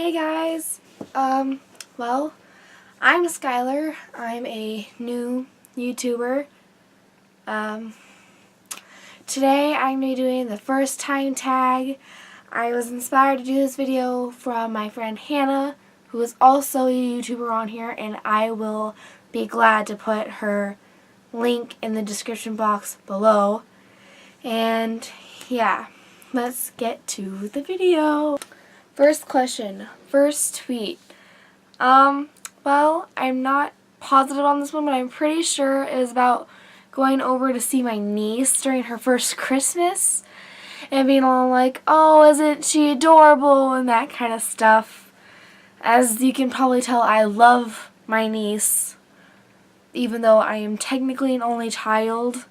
Hey guys, well, I'm Skylar. I'm a new YouTuber. Today I'm going to be doing the first time tag. I was inspired to do this video from my friend Hannah, who is also a YouTuber on here, and I will be glad to put her link in the description box below. And yeah, let's get to the video. First question, first tweet. Well, I'm not positive on this one, but I'm pretty sure it is about going over to see my niece during her first Christmas and being all like, oh, isn't she adorable, and that kind of stuff. As you can probably tell, I love my niece, even though I am technically an only child.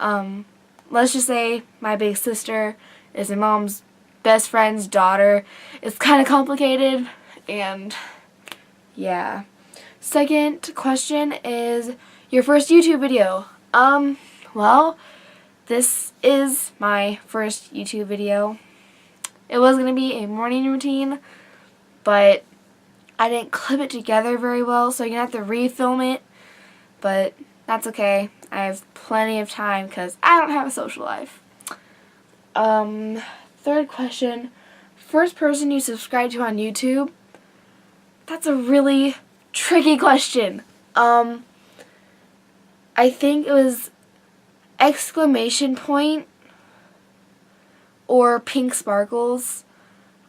Let's just say my big sister is my mom's best friend's daughter. It's kind of complicated, and yeah. Second question is your first YouTube video. Well, this is my first YouTube video. It was going to be a morning routine, but I didn't clip it together very well, so you're going to have to refilm it, but that's okay. I have plenty of time because I don't have a social life. Third question, first person you subscribe to on YouTube? That's a really tricky question. I think it was exclamation point or pink sparkles.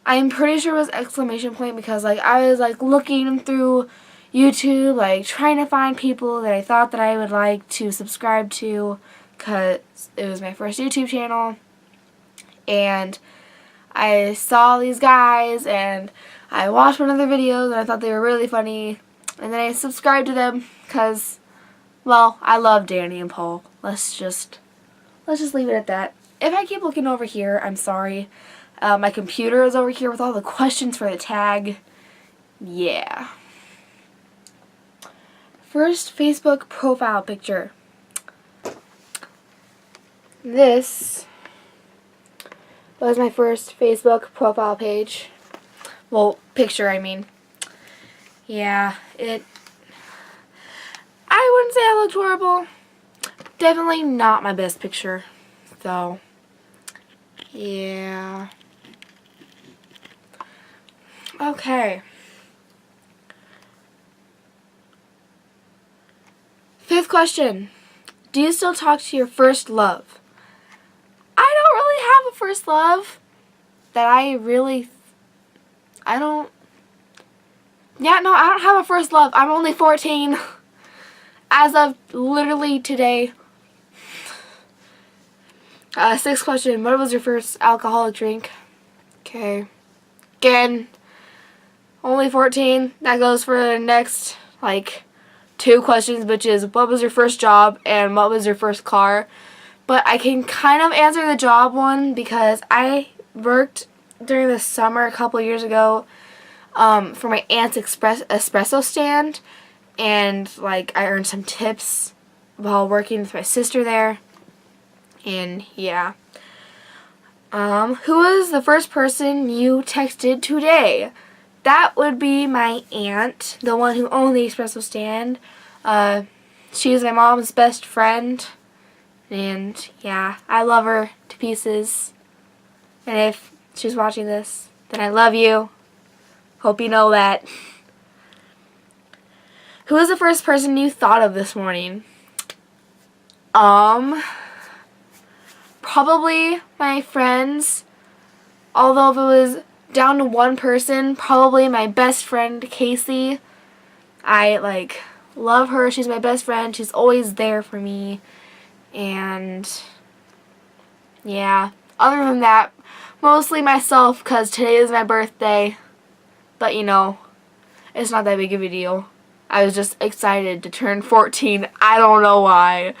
I'm pretty sure it was exclamation point because I was looking through YouTube, trying to find people that I thought that I would like to subscribe to because it was my first YouTube channel. And I saw these guys and I watched one of their videos and I thought they were really funny. And then I subscribed to them because, well, I love Danny and Paul. Let's just leave it at that. If I keep looking over here, I'm sorry. My computer is over here with all the questions for the tag. Yeah. First Facebook profile picture. This was my first Facebook profile page. Well, picture, I mean. Yeah, I wouldn't say I looked horrible. Definitely not my best picture, though. Yeah. Okay. Fifth question. Do you still talk to your first love? I don't really have a first love that I don't have a first love. I'm only 14 as of literally today. Sixth question, what was your first alcoholic drink? Okay. Again, only 14. That goes for the next, two questions, which is what was your first job and what was your first car? But I can kind of answer the job one because I worked during the summer a couple years ago for my aunt's espresso stand, and I earned some tips while working with my sister there. And yeah. Who was the first person you texted today? That would be my aunt, the one who owned the espresso stand. She is my mom's best friend. And yeah, I love her to pieces. And if she's watching this, then I love you. Hope you know that. Who was the first person you thought of this morning? Probably my friends. Although if it was down to one person, probably my best friend, Casey. I, love her. She's my best friend. She's always there for me. And yeah, other than that, mostly myself because today is my birthday. But it's not that big of a deal. I was just excited to turn 14. I don't know why.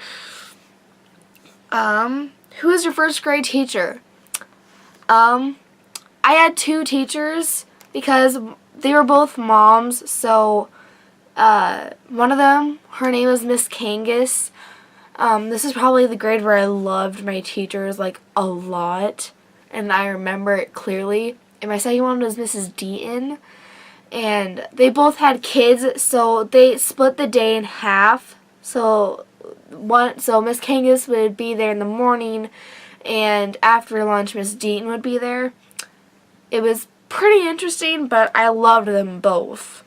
Who was your first grade teacher? I had two teachers because they were both moms. So one of them, her name was Miss Kangas. This is probably the grade where I loved my teachers a lot, and I remember it clearly. and my second one was Mrs. Deaton. And they both had kids, so they split the day in half. So Miss Kangas would be there in the morning, and after lunch, Miss Deaton would be there. It was pretty interesting, but I loved them both.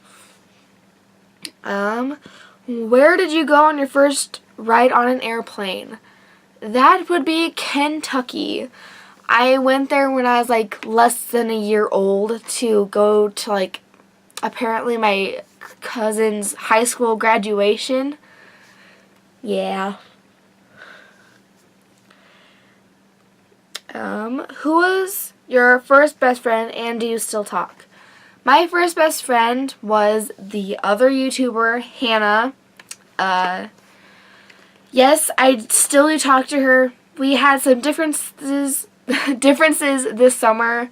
Where did you go on your first ride on an airplane? That would be Kentucky. I went there when I was like less than a year old to go to like apparently my cousin's high school graduation. Yeah. Who was your first best friend and do you still talk? My first best friend was the other YouTuber, Hannah. Yes, I still do talk to her. We had some differences this summer,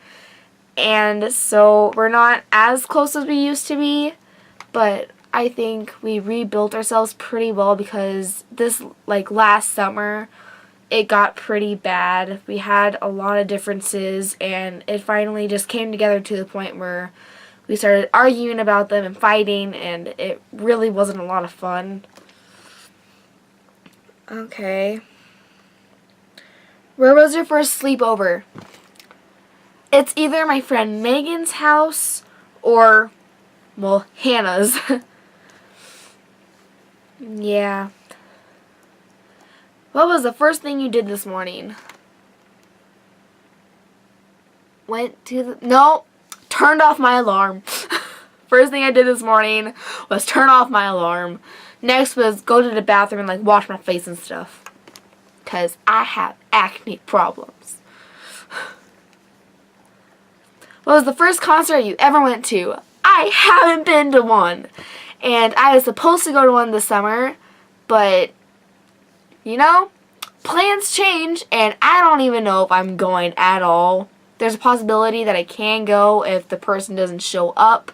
and so we're not as close as we used to be, but I think we rebuilt ourselves pretty well because this, like, last summer, it got pretty bad. We had a lot of differences, and it finally just came together to the point where we started arguing about them and fighting, and it really wasn't a lot of fun. Okay. Where was your first sleepover? It's either my friend Megan's house or, well, Hannah's. Yeah. What was the first thing you did this morning? Turned off my alarm. First thing I did this morning was turn off my alarm. Next was go to the bathroom and like wash my face and stuff. Because I have acne problems. What was the first concert you ever went to? I haven't been to one. And I was supposed to go to one this summer, but, you know, plans change, and I don't even know if I'm going at all. There's a possibility that I can go if the person doesn't show up,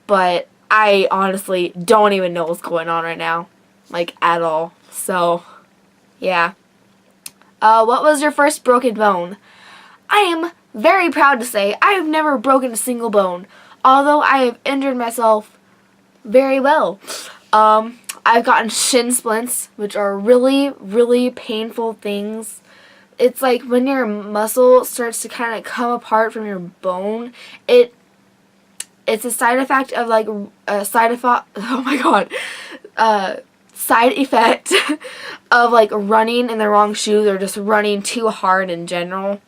but I honestly don't even know what's going on right now, like, at all. So, yeah. What was your first broken bone? I am very proud to say I have never broken a single bone, although I have injured myself very well. I've gotten shin splints, which are really, really painful things. It's like when your muscle starts to kind of come apart from your bone. It's a side effect of like side effect of like running in the wrong shoes or just running too hard in general.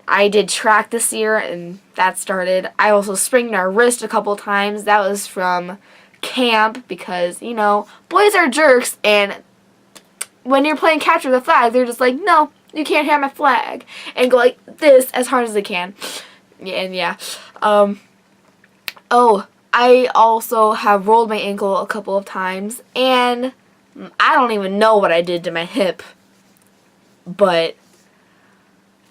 I did track this year and that started. I also sprained my wrist a couple times. That was from camp because, you know, boys are jerks, and when you're playing capture the flag, they're just like, no, you can't have my flag, and go like this as hard as they can. Yeah. I also have rolled my ankle a couple of times, and I don't even know what I did to my hip, but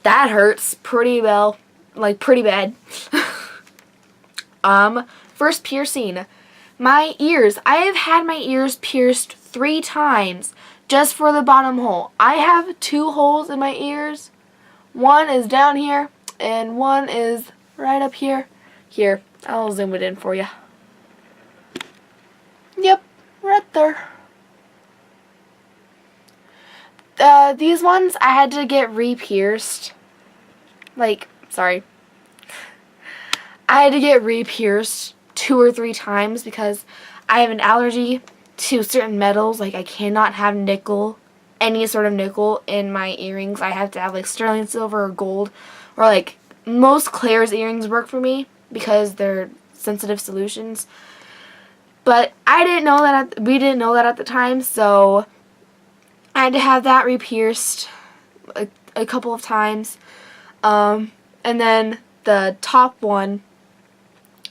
that hurts pretty well, like pretty bad. First piercing. My ears. I have had my ears pierced 3 times just for the bottom hole. I have 2 holes in my ears. One is down here and one is right up here. Here, I'll zoom it in for you. Yep, right there. These ones I had to get re-pierced. I had to get re-pierced 2 or 3 times because I have an allergy to certain metals. Like, I cannot have nickel, any sort of nickel in my earrings. I have to have like sterling silver or gold, or like most Claire's earrings work for me because they're sensitive solutions. But I didn't know that. We didn't know that at the time, so I had to have that re-pierced a couple of times. And then the top one,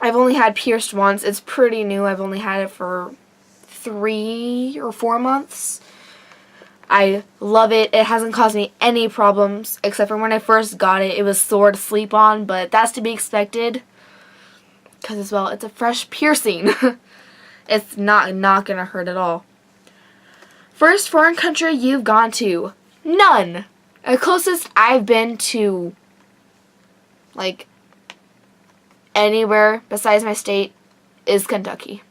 I've only had pierced once. It's pretty new. I've only had it for 3 or 4 months. I love it. It hasn't caused me any problems, except for when I first got it. It was sore to sleep on, but that's to be expected. Because, well, it's a fresh piercing. It's not gonna hurt at all. First foreign country you've gone to? None. The closest I've been to, like, anywhere besides my state is Kentucky.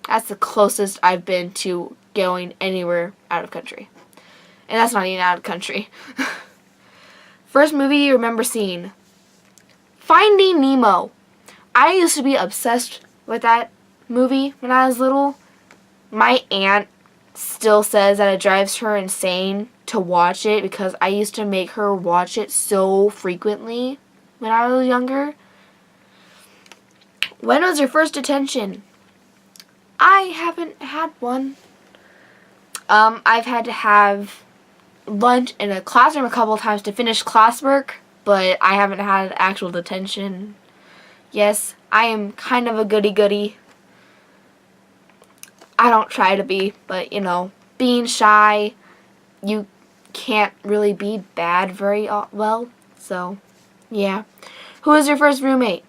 That's the closest I've been to going anywhere out of country. And that's not even out of country. First movie you remember seeing? Finding Nemo. I used to be obsessed with that movie when I was little. My aunt still says that it drives her insane to watch it because I used to make her watch it so frequently when I was younger. When was your first detention? I haven't had one. I've had to have lunch in a classroom a couple of times to finish classwork, but I haven't had actual detention. Yes, I am kind of a goody-goody. I don't try to be, but, you know, being shy, you can't really be bad very well, so, yeah. Who was your first roommate?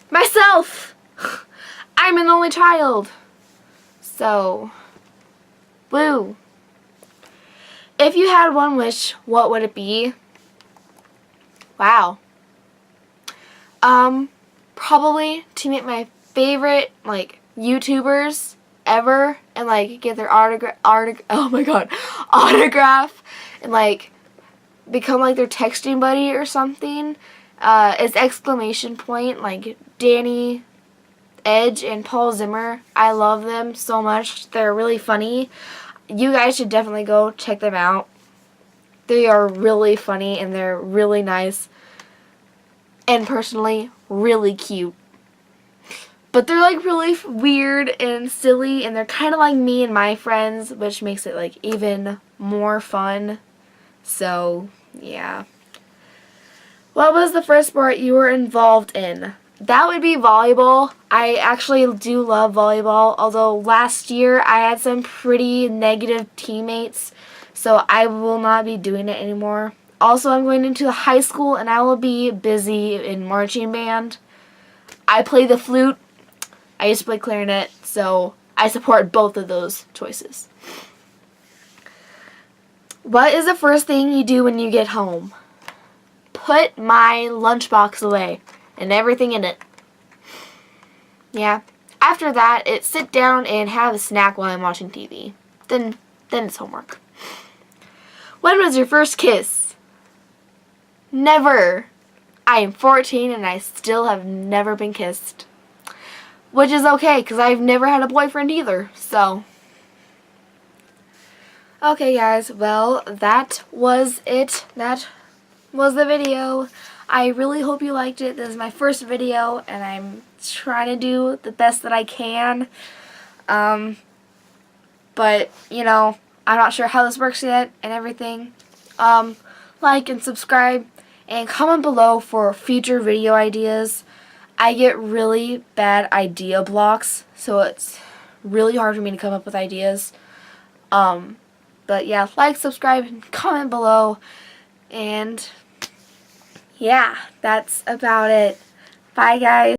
Myself! I'm an only child. So, woo. If you had one wish, what would it be? Wow. Probably to meet my favorite, like, YouTubers ever and, like, get their autograph and, like, become, like, their texting buddy or something. It's exclamation point, like, Danny Edge and Paul Zimmer. I love them so much. They're really funny. You guys should definitely go check them out. They are really funny and they're really nice. And personally, really cute. But they're like really weird and silly and they're kind of like me and my friends, which makes it like even more fun. So, yeah. What was the first sport you were involved in? That would be volleyball. I actually do love volleyball, although last year I had some pretty negative teammates, so I will not be doing it anymore. Also, I'm going into high school and I will be busy in marching band. I play the flute. I used to play clarinet, so I support both of those choices. What is the first thing you do when you get home? Put my lunchbox away and everything in it. Yeah. After that, it's sit down and have a snack while I'm watching TV. Then it's homework. When was your first kiss? Never. I am 14 and I still have never been kissed. Which is okay, because I've never had a boyfriend either, so. Okay, guys, well, that was it. That was the video. I really hope you liked it. This is my first video, and I'm trying to do the best that I can. But, you know, I'm not sure how this works yet and everything. Like and subscribe, and comment below for future video ideas. I get really bad idea blocks, so it's really hard for me to come up with ideas. But yeah, like, subscribe, and comment below, and yeah, that's about it. Bye, guys.